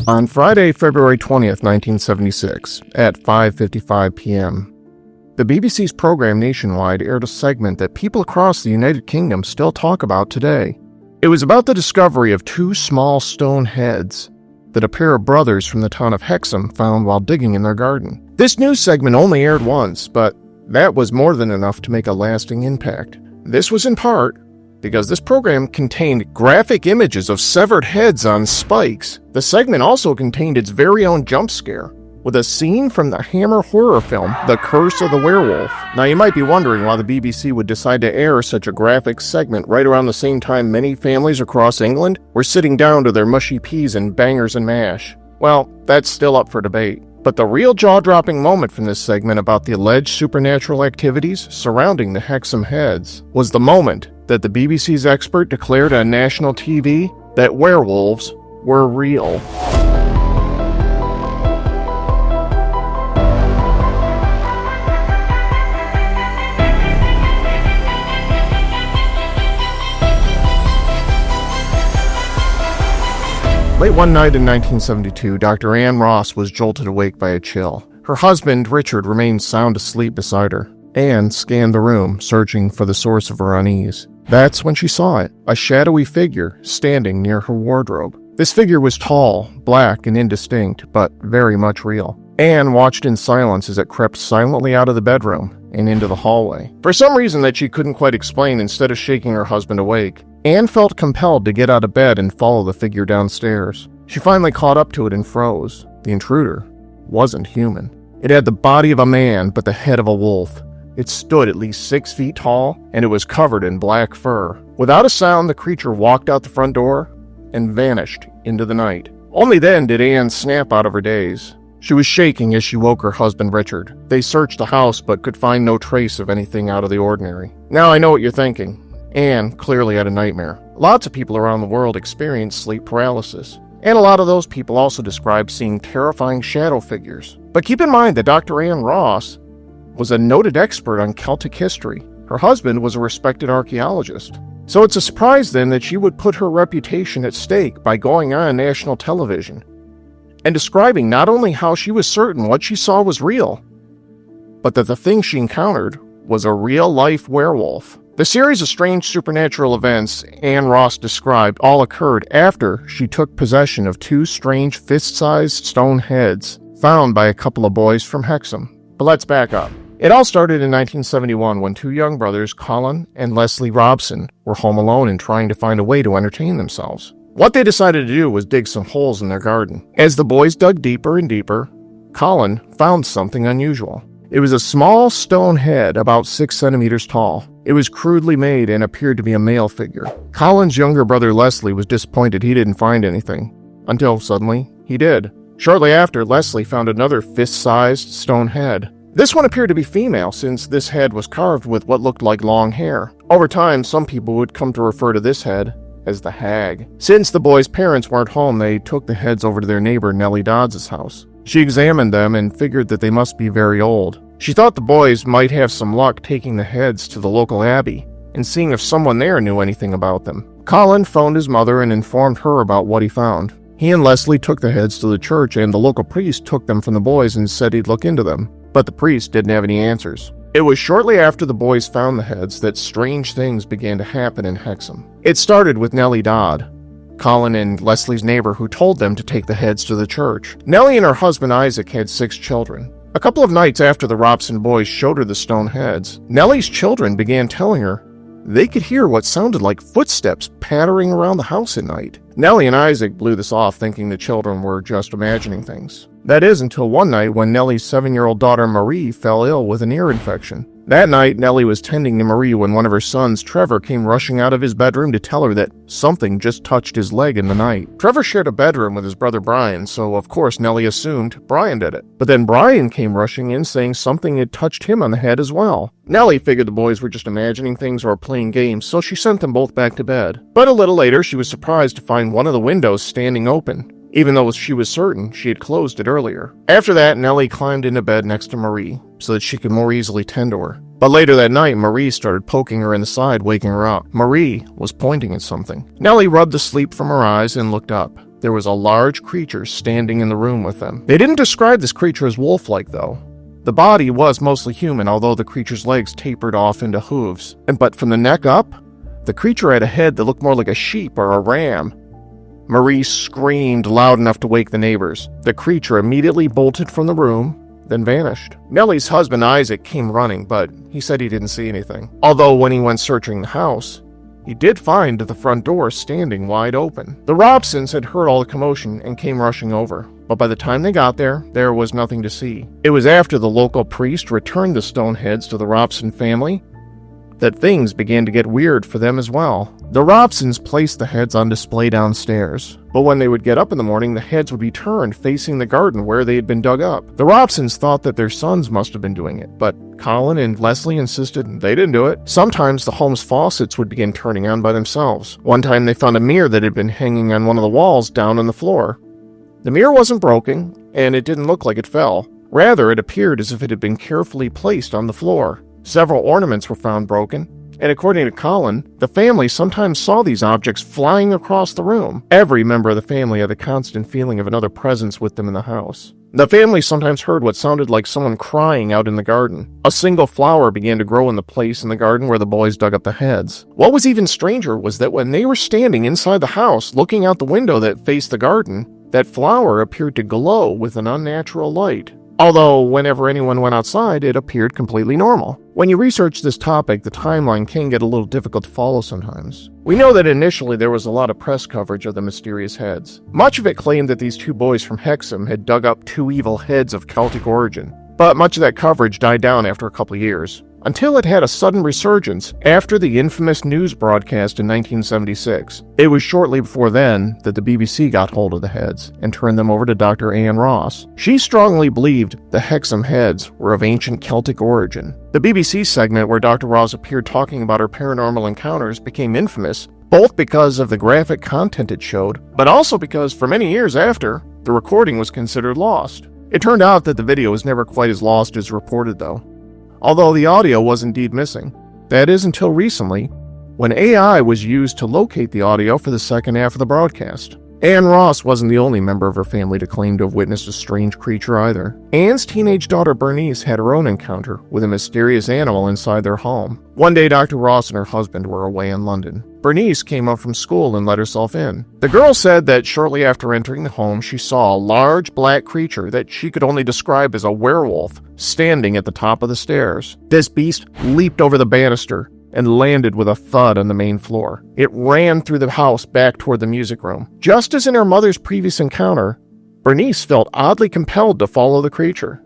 On Friday, February 20th, 1976, at 5:55 p.m., the BBC's program Nationwide aired a segment that people across the United Kingdom still talk about today. It was about the discovery of two small stone heads that a pair of brothers from the town of Hexham found while digging in their garden. This news segment only aired once, but that was more than enough to make a lasting impact. This was in part because this program contained graphic images of severed heads on spikes. The segment also contained its very own jump scare, with a scene from the Hammer horror film, The Curse of the Werewolf. Now you might be wondering why the BBC would decide to air such a graphic segment right around the same time many families across England were sitting down to their mushy peas and bangers and mash. Well, that's still up for debate. But the real jaw-dropping moment from this segment about the alleged supernatural activities surrounding the Hexham heads was the moment that the BBC's expert declared on national TV that werewolves were real. Late one night in 1972, Dr. Ann Ross was jolted awake by a chill. Her husband, Richard, remained sound asleep beside her. Ann scanned the room, searching for the source of her unease. That's when she saw it, a shadowy figure standing near her wardrobe. This figure was tall, black, and indistinct, but very much real. Ann watched in silence as it crept silently out of the bedroom and into the hallway. For some reason that she couldn't quite explain, instead of shaking her husband awake, Ann felt compelled to get out of bed and follow the figure downstairs. She finally caught up to it and froze. The intruder wasn't human. It had the body of a man, but the head of a wolf. It stood at least 6 feet tall, and it was covered in black fur. Without a sound, the creature walked out the front door and vanished into the night. Only then did Ann snap out of her daze. She was shaking as she woke her husband, Richard. They searched the house, but could find no trace of anything out of the ordinary. Now I know what you're thinking. Ann clearly had a nightmare. Lots of people around the world experience sleep paralysis, and a lot of those people also describe seeing terrifying shadow figures. But keep in mind that Dr. Ann Ross was a noted expert on Celtic history. Her husband was a respected archaeologist. So it's a surprise then that she would put her reputation at stake by going on national television and describing not only how she was certain what she saw was real, but that the thing she encountered was a real-life werewolf. The series of strange supernatural events Ann Ross described all occurred after she took possession of two strange fist-sized stone heads found by a couple of boys from Hexham. But let's back up. It all started in 1971 when two young brothers, Colin and Leslie Robson, were home alone and trying to find a way to entertain themselves. What they decided to do was dig some holes in their garden. As the boys dug deeper and deeper, Colin found something unusual. It was a small stone head about 6 centimeters tall. It was crudely made and appeared to be a male figure. Colin's younger brother Leslie was disappointed he didn't find anything, until suddenly he did. Shortly after, Leslie found another fist-sized stone head. This one appeared to be female, since this head was carved with what looked like long hair. Over time, some people would come to refer to this head as the Hag. Since the boys' parents weren't home, they took the heads over to their neighbor Nellie Dodds' house. She examined them and figured that they must be very old. She thought the boys might have some luck taking the heads to the local abbey and seeing if someone there knew anything about them. Colin phoned his mother and informed her about what he found. He and Leslie took the heads to the church, and the local priest took them from the boys and said he'd look into them. But the priest didn't have any answers. It was shortly after the boys found the heads that strange things began to happen in Hexham. It started with Nellie Dodd, Colin and Leslie's neighbor, who told them to take the heads to the church. Nellie and her husband Isaac had 6 children. A couple of nights after the Robson boys showed her the stone heads, Nellie's children began telling her they could hear what sounded like footsteps pattering around the house at night. Nellie and Isaac blew this off, thinking the children were just imagining things. That is, until one night when Nellie's 7-year-old daughter Marie fell ill with an ear infection. That night, Nellie was tending to Marie when one of her sons, Trevor, came rushing out of his bedroom to tell her that something just touched his leg in the night. Trevor shared a bedroom with his brother Brian, so of course Nellie assumed Brian did it. But then Brian came rushing in saying something had touched him on the head as well. Nellie figured the boys were just imagining things or playing games, so she sent them both back to bed. But a little later, she was surprised to find one of the windows standing open, even though she was certain she had closed it earlier. After that, Nellie climbed into bed next to Marie so that she could more easily tend to her. But later that night, Marie started poking her in the side, waking her up. Marie was pointing at something. Nellie rubbed the sleep from her eyes and looked up. there was a large creature standing in the room with them. They didn't describe this creature as wolf-like, though. The body was mostly human, although the creature's legs tapered off into hooves. But from the neck up, the creature had a head that looked more like a sheep or a ram. Marie screamed loud enough to wake the neighbors. The creature immediately bolted from the room, then vanished. Nellie's husband Isaac came running, but he said he didn't see anything. Although when he went searching the house, he did find the front door standing wide open. The Robsons had heard all the commotion and came rushing over, but by the time they got there was nothing to see. It was after the local priest returned the stone heads to the Robson family that things began to get weird for them as well. The Robsons placed the heads on display downstairs, but when they would get up in the morning, the heads would be turned facing the garden where they had been dug up. The Robsons thought that their sons must have been doing it, but Colin and Leslie insisted they didn't do it. Sometimes the home's faucets would begin turning on by themselves. One time they found a mirror that had been hanging on one of the walls down on the floor. The mirror wasn't broken, and it didn't look like it fell. Rather, it appeared as if it had been carefully placed on the floor. Several ornaments were found broken, and according to Colin, the family sometimes saw these objects flying across the room. Every member of the family had the constant feeling of another presence with them in the house. The family sometimes heard what sounded like someone crying out in the garden. A single flower began to grow in the place in the garden where the boys dug up the heads. What was even stranger was that when they were standing inside the house looking out the window that faced the garden, that flower appeared to glow with an unnatural light. Although, whenever anyone went outside, it appeared completely normal. When you research this topic, the timeline can get a little difficult to follow sometimes. We know that initially there was a lot of press coverage of the mysterious heads. Much of it claimed that these two boys from Hexham had dug up two evil heads of Celtic origin, but much of that coverage died down after a couple of years, until it had a sudden resurgence after the infamous news broadcast in 1976. It was shortly before then that the BBC got hold of the heads and turned them over to Dr. Ann Ross. She strongly believed the Hexham heads were of ancient Celtic origin. The BBC segment where Dr. Ross appeared talking about her paranormal encounters became infamous, both because of the graphic content it showed, but also because for many years after, the recording was considered lost. It turned out that the video was never quite as lost as reported, though, although the audio was indeed missing. That is until recently, when AI was used to locate the audio for the second half of the broadcast. Ann Ross wasn't the only member of her family to claim to have witnessed a strange creature either. Ann's teenage daughter Bernice had her own encounter with a mysterious animal inside their home. One day, Dr. Ross and her husband were away in London. Bernice came up from school and let herself in. The girl said that shortly after entering the home, she saw a large black creature that she could only describe as a werewolf standing at the top of the stairs. This beast leaped over the banister and landed with a thud on the main floor. It ran through the house back toward the music room. Just as in her mother's previous encounter, Bernice felt oddly compelled to follow the creature.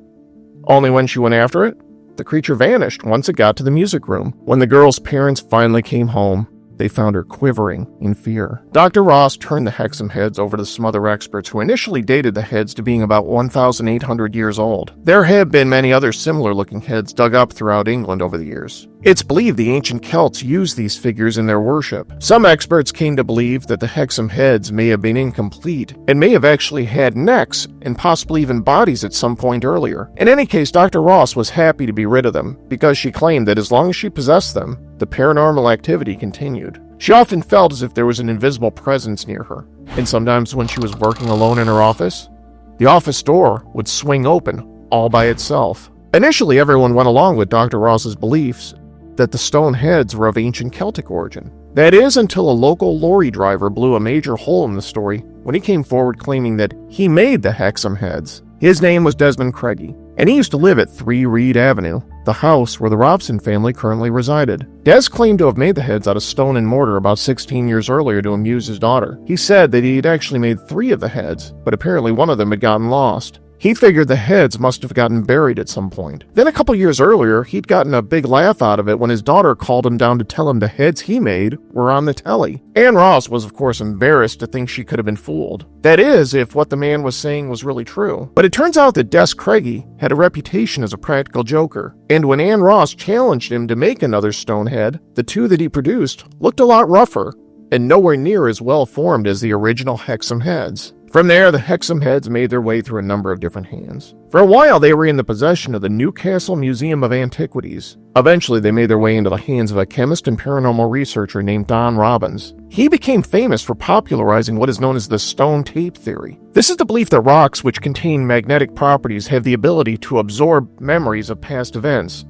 Only when she went after it, the creature vanished once it got to the music room. When the girl's parents finally came home, they found her quivering in fear. Dr. Ross turned the Hexham heads over to some other experts who initially dated the heads to being about 1,800 years old. There have been many other similar-looking heads dug up throughout England over the years. It's believed the ancient Celts used these figures in their worship. Some experts came to believe that the Hexham heads may have been incomplete and may have actually had necks and possibly even bodies at some point earlier. In any case, Dr. Ross was happy to be rid of them because she claimed that as long as she possessed them, the paranormal activity continued. She often felt as if there was an invisible presence near her, and sometimes when she was working alone in her office, the office door would swing open all by itself. Initially, everyone went along with Dr. Ross's beliefs that the stone heads were of ancient Celtic origin. That is until a local lorry driver blew a major hole in the story when he came forward claiming that he made the Hexham heads. His name was Desmond Craigie, and he used to live at 3 Reed Avenue, the house where the Robson family currently resided. Des claimed to have made the heads out of stone and mortar about 16 years earlier to amuse his daughter. He said that he had actually made 3 of the heads, but apparently one of them had gotten lost. He figured the heads must have gotten buried at some point. Then a couple years earlier, he'd gotten a big laugh out of it when his daughter called him down to tell him the heads he made were on the telly. Ann Ross was of course embarrassed to think she could have been fooled. That is, if what the man was saying was really true. But it turns out that Des Craigie had a reputation as a practical joker, and when Ann Ross challenged him to make another stone head, the 2 that he produced looked a lot rougher and nowhere near as well formed as the original Hexham heads. From there, the Hexham heads made their way through a number of different hands. For a while, they were in the possession of the Newcastle Museum of Antiquities. Eventually, they made their way into the hands of a chemist and paranormal researcher named Don Robbins. He became famous for popularizing what is known as the stone tape theory. This is the belief that rocks which contain magnetic properties have the ability to absorb memories of past events,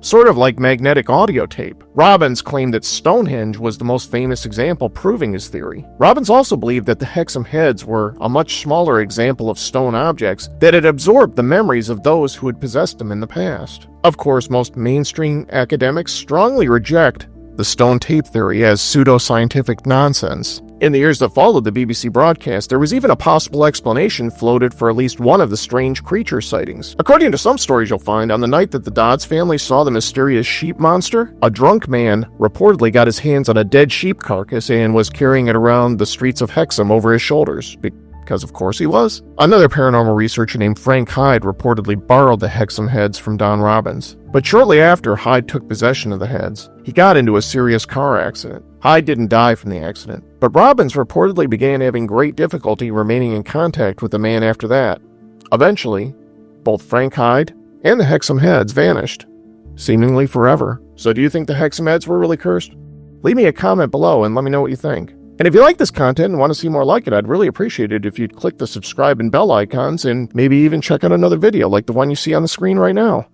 sort of like magnetic audio tape. Robbins claimed that Stonehenge was the most famous example proving his theory. Robbins also believed that the Hexham heads were a much smaller example of stone objects that had absorbed the memories of those who had possessed them in the past. Of course, most mainstream academics strongly reject the stone tape theory as pseudoscientific nonsense. In the years that followed the BBC broadcast, there was even a possible explanation floated for at least one of the strange creature sightings. According to some stories you'll find, on the night that the Dodds family saw the mysterious sheep monster, a drunk man reportedly got his hands on a dead sheep carcass and was carrying it around the streets of Hexham over his shoulders. Because of course he was. Another paranormal researcher named Frank Hyde reportedly borrowed the Hexham heads from Don Robbins. But shortly after Hyde took possession of the heads, he got into a serious car accident. Hyde didn't die from the accident, but Robbins reportedly began having great difficulty remaining in contact with the man after that. Eventually, both Frank Hyde and the Hexham heads vanished, seemingly forever. So do you think the Hexham heads were really cursed? Leave me a comment below and let me know what you think. And if you like this content and want to see more like it, I'd really appreciate it if you'd click the subscribe and bell icons and maybe even check out another video like the one you see on the screen right now.